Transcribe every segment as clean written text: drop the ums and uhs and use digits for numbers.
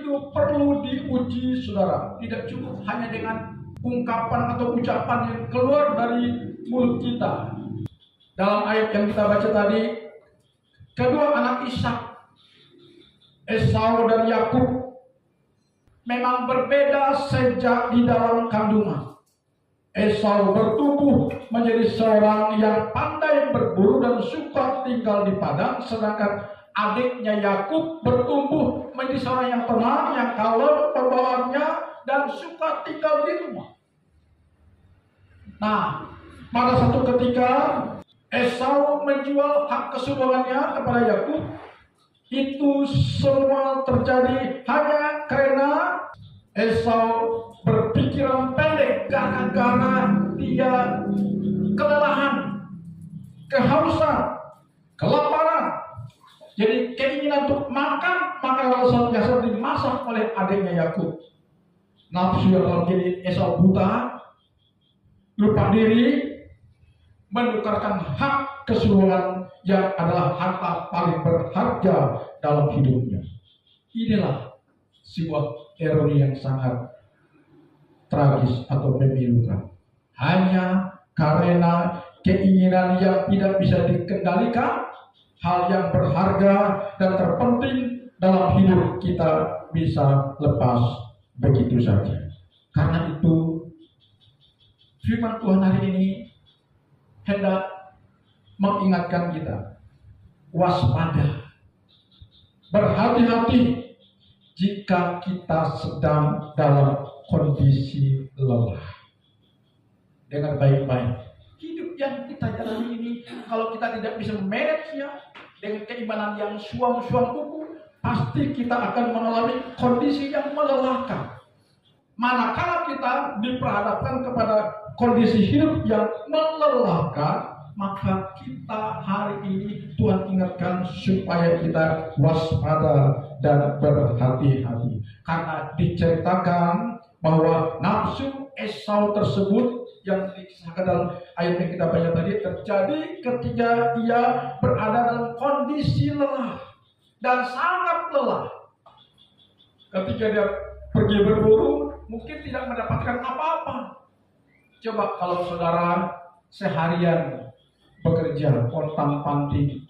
itu perlu diuji, saudara. Tidak cukup hanya dengan ungkapan atau ucapan yang keluar dari mulut kita. Dalam ayat yang kita baca tadi, kedua anak Ishak, Esau dan Yakub, memang berbeda sejak di dalam kandungan. Esau bertumbuh menjadi seorang yang pandai berburu dan suka tinggal di padang, sedangkan adiknya Yakub bertumbuh menjadi seorang yang tenang, yang kalem pembawaannya, dan suka tinggal di rumah. Nah, pada satu ketika Esau menjual hak kesulungannya kepada Yakub. Itu semua terjadi hanya karena Esau berpikiran pendek, gara-gara dia kelelahan, kehausan, kelaparan. Jadi keinginan untuk makan, maka langsung biasa dimasak oleh adiknya Yakub. Nafsu yang menjadi Esau buta, lupa diri, menukarkan hak kesulungan yang adalah harta paling berharga dalam hidupnya. Inilah sebuah ironi yang sangat tragis atau memilukan. Hanya karena keinginan yang tidak bisa dikendalikan, hal yang berharga dan terpenting dalam hidup kita bisa lepas begitu saja. Karena itu, firman Tuhan hari ini hendak mengingatkan kita, waspada, berhati-hati jika kita sedang dalam kondisi lelah. Dengar baik-baik, hidup yang kita jalani ini, kalau kita tidak bisa memanage-nya dengan keimanan yang suam-suam kuku, pasti kita akan mengalami kondisi yang melelahkan. Manakala kita diperhadapkan kepada kondisi hidup yang melelahkan, maka kita hari ini Tuhan ingatkan supaya kita waspada dan berhati-hati. Karena diceritakan bahwa nafsu Esau tersebut yang disahkan dalam ayat yang kita baca tadi terjadi ketika ia berada dalam kondisi lelah dan sangat lelah. Ketika dia pergi berburu, mungkin tidak mendapatkan apa-apa. Coba kalau saudara seharian bekerja pontang-panting,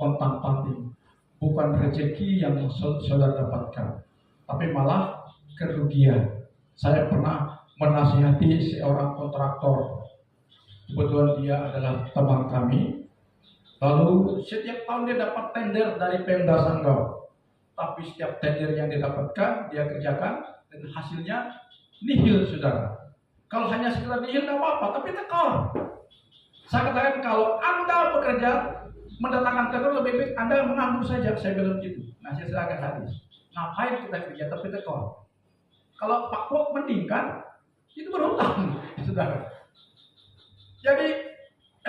bukan rezeki yang saudara dapatkan, tapi malah kerugian. Saya pernah menasihati seorang kontraktor. Kebetulan dia adalah teman kami. Lalu setiap tahun dia dapat tender dari Pemda Sanggau. Tapi setiap tender yang didapatkan, dia kerjakan dan hasilnya nihil, saudara. Kalau hanya sekedar nihil tidak apa-apa, tapi tekor. Saya katakan kalau Anda bekerja mendatangkan tekor, lebih baik Anda menganggur saja. Saya bilang begitu. Nah, saya agak sadis. Ngapain kita kerja tapi tekor? Kalau Pak Pok mending kan, itu berhutang, saudara. Jadi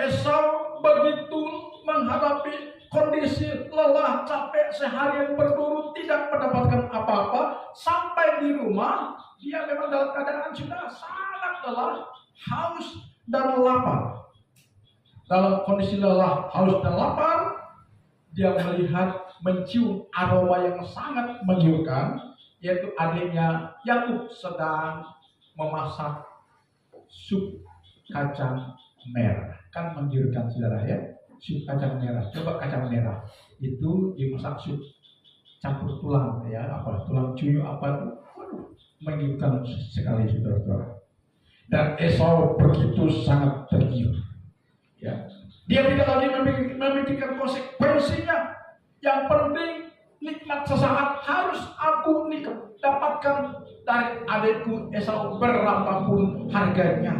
Esau begitu menghadapi kondisi lelah, capek, seharian berburu, tidak mendapatkan apa-apa. Sampai di rumah, dia memang dalam keadaan sudah sangat lelah, haus dan lapar. Dalam kondisi lelah, haus dan lapar, dia melihat, mencium aroma yang sangat menggiurkan, yaitu adiknya Yakub sedang memasak sup kacang merah. Kan menggiurkan, saudara ya, sup kacang merah. Coba kacang merah itu dimasak sup campur tulang ya, apa tulang cuyu apa, menggiurkan sekali, saudara-saudara. Dan Esau begitu sangat tergiur. Ya. Dia tidak lagi memikirkan konsekuensinya. Yang penting nikmat sesaat harus aku dapatkan dari adikku Esau berapapun harganya.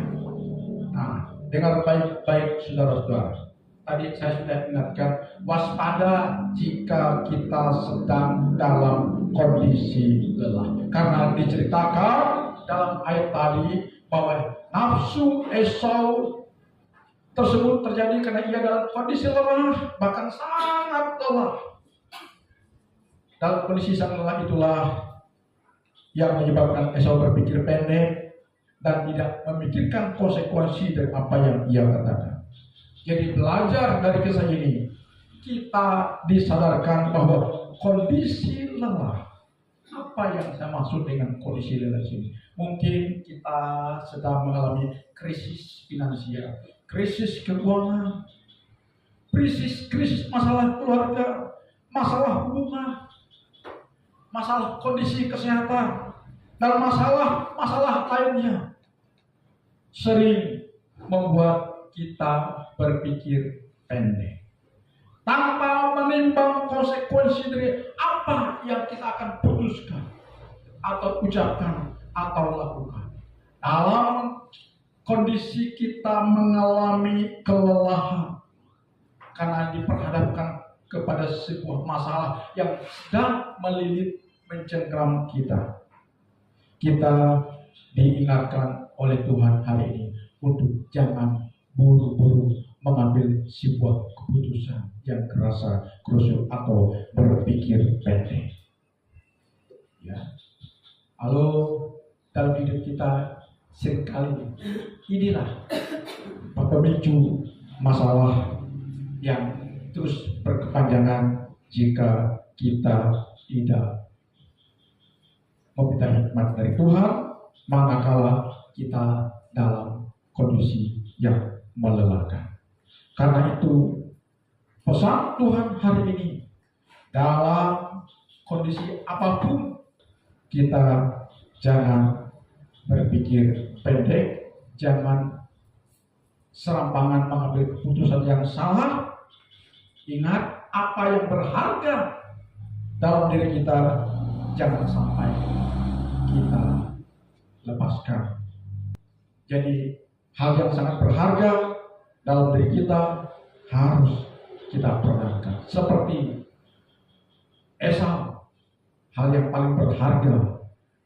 Nah, dengar baik-baik saudara-saudara. Tadi saya sudah ingatkan, waspada jika kita sedang dalam kondisi lelah. Karena diceritakan dalam ayat tadi bahwa nafsu Esau tersebut terjadi karena ia dalam kondisi lelah, bahkan sangat lelah. Dalam kondisi sangat lelah itulah yang menyebabkan Esau berpikir pendek dan tidak memikirkan konsekuensi dari apa yang ia katakan. Jadi belajar dari kisah ini, kita disadarkan bahwa kondisi lelah Apa yang saya maksud dengan kondisi lelah ini? Mungkin kita sedang mengalami krisis finansial, krisis keuangan, krisis masalah keluarga, masalah hubungan, masalah kondisi kesehatan, dan masalah lainnya sering membuat kita berpikir pendek tanpa menimbang konsekuensi dari apa yang kita akan putuskan atau ucapkan atau lakukan. Dalam kondisi kita mengalami kelelahan karena diperhadapkan kepada sebuah masalah yang sedang melilit mencengkram kita. Kita diingatkan oleh Tuhan hari ini untuk jangan buru-buru mengambil sebuah keputusan yang kerusuk atau berpikir pendek. Ya. Lalu dalam hidup kita seringkali inilah pemicu masalah yang terus berkepanjangan jika kita tidak meminta hikmat dari Tuhan, manakala kita dalam kondisi yang melelahkan. Karena itu pesan Tuhan hari ini, dalam kondisi apapun kita jangan berpikir pendek, jangan serampangan mengambil keputusan yang salah. Ingat, apa yang berharga dalam diri kita jangan sampai kita lepaskan. Jadi hal yang sangat berharga dalam diri kita harus kita pertahankan. Seperti Esau, hal yang paling berharga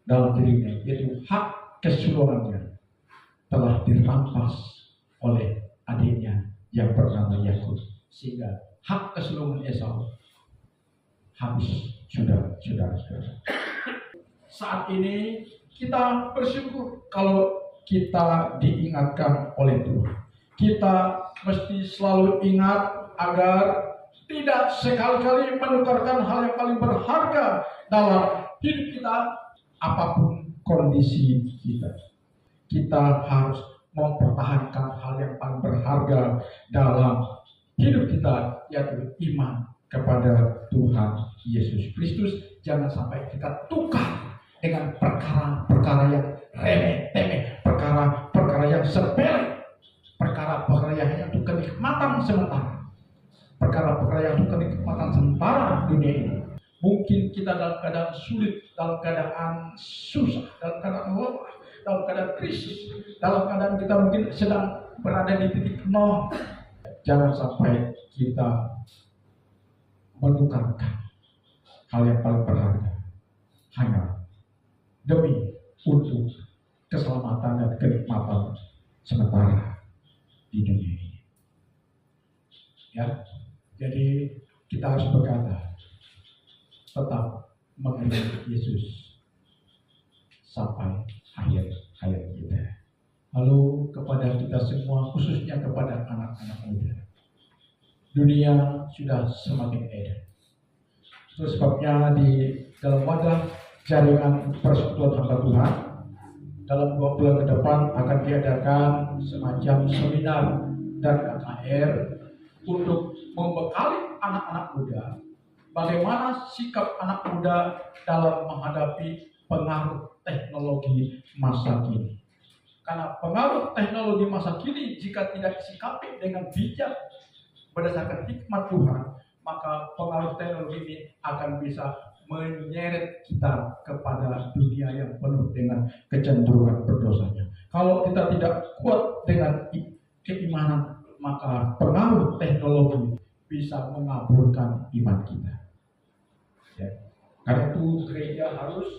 dalam dirinya yaitu hak kesulungannya telah dirampas oleh adiknya yang bernama Yakub, sehingga hak kesulungan Esau habis. Sudah. Saat ini kita bersyukur kalau kita diingatkan oleh Tuhan. Kita mesti selalu ingat agar tidak sekali-kali menukarkan hal yang paling berharga dalam hidup kita, apapun kondisi kita. Kita harus mempertahankan hal yang paling berharga dalam hidup kita, yaitu iman kepada Tuhan Yesus Kristus. Jangan sampai kita tukar dengan perkara-perkara yang remeh-temeh, perkara-perkara yang sepele, perkara-perkara yang hanya untuk kenikmatan sementara, perkara-perkara yang untuk kenikmatan sementara dunia ini. Mungkin kita dalam keadaan sulit, dalam keadaan susah, dalam keadaan lelah, dalam keadaan krisis, dalam keadaan kita mungkin sedang berada di titik nol. Jangan sampai kita menukarkan hal yang paling berharga hanya demi untuk keselamatan dan kenikmatan sementara di dunia ini. Ya, jadi kita harus berkata, tetap mengenal Yesus sampai akhir hayat kita. Lalu kepada kita semua, khususnya kepada anak-anak muda, dunia sudah semakin edan. Itu sebabnya di dalam wadah jaringan persekutuan hamba Tuhan, dalam 2 bulan ke depan akan diadakan semacam seminar dan KKR untuk membekali anak-anak muda bagaimana sikap anak muda dalam menghadapi pengaruh teknologi masa kini. Karena pengaruh teknologi masa kini jika tidak disikapi dengan bijak berdasarkan hikmat Tuhan, maka pengaruh teknologi ini akan bisa menyeret kita kepada dunia yang penuh dengan kecenderungan berdosanya. Kalau kita tidak kuat dengan keimanan, maka pengaruh teknologi bisa mengaburkan iman kita. Ya. Karena itu gereja harus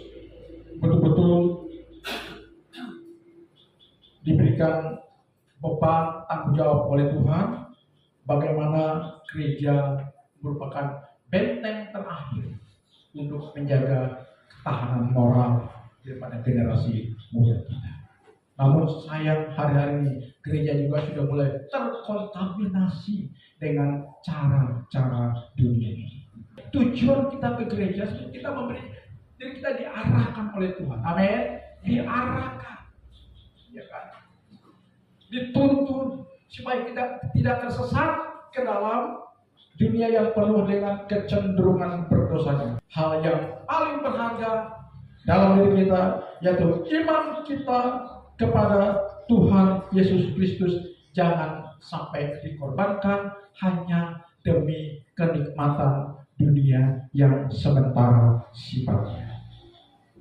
betul-betul diberikan beban tanggung jawab oleh Tuhan, bagaimana gereja merupakan benteng terakhir untuk menjaga ketahanan moral daripada generasi muda kita. Namun sayang hari-hari ini gereja juga sudah mulai terkontaminasi dengan cara-cara dunia ini. Tujuan kita ke gereja kita memberi Jadi kita diarahkan oleh Tuhan. Amin. Diarahkan. Ya kan? Dituntun supaya kita tidak tersesat ke dalam dunia yang penuh dengan kecenderungan berdosanya. Hal yang paling berharga dalam diri kita yaitu iman kita kepada Tuhan Yesus Kristus jangan sampai dikorbankan hanya demi kenikmatan dunia yang sementara sifatnya.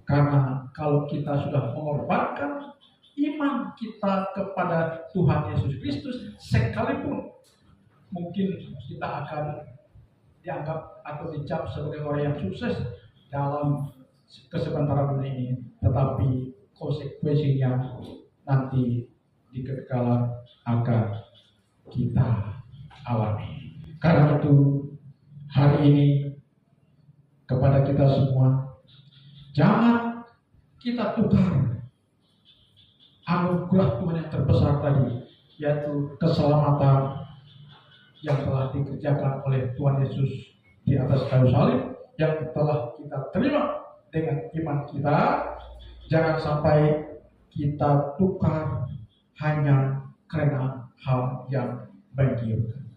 Karena kalau kita sudah mengorbankan iman kita kepada Tuhan Yesus Kristus, sekalipun mungkin kita akan dianggap atau dicap sebagai orang yang sukses dalam kesebentaraan dunia ini, tetapi konsekuensinya nanti di kekekalan akan kita alami. Karena itu hari ini kepada kita semua, jangan kita tukar anugerah Tuhan yang terbesar tadi, yaitu keselamatan yang telah dikerjakan oleh Tuhan Yesus di atas kayu salib, yang telah kita terima dengan iman kita. Jangan sampai kita tukar hanya karena hal yang baik.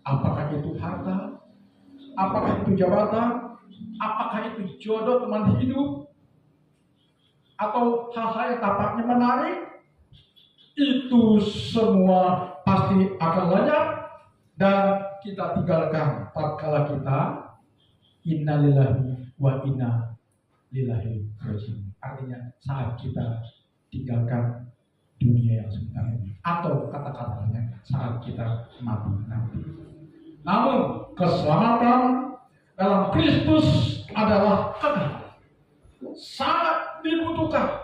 Apakah itu harta, apakah itu jabatan, apakah itu jodoh teman hidup, atau hal-hal yang tampaknya menarik, itu semua pasti akan lenyap dan kita tinggalkan tatkala kita innalillahi wa inna ilaihi raji'un. Artinya saat kita tinggalkan dunia yang sebentar ini, atau kata-katanya saat kita mati nanti. Namun keselamatan dalam Kristus adalah kekal, sangat dibutuhkan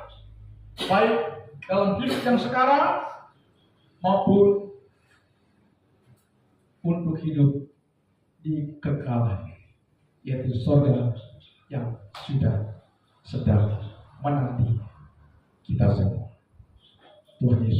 baik dalam hidup yang sekarang maupun untuk hidup di kekekalan, yaitu surga yang sudah sedang menanti kita semua. Tuhan Yesus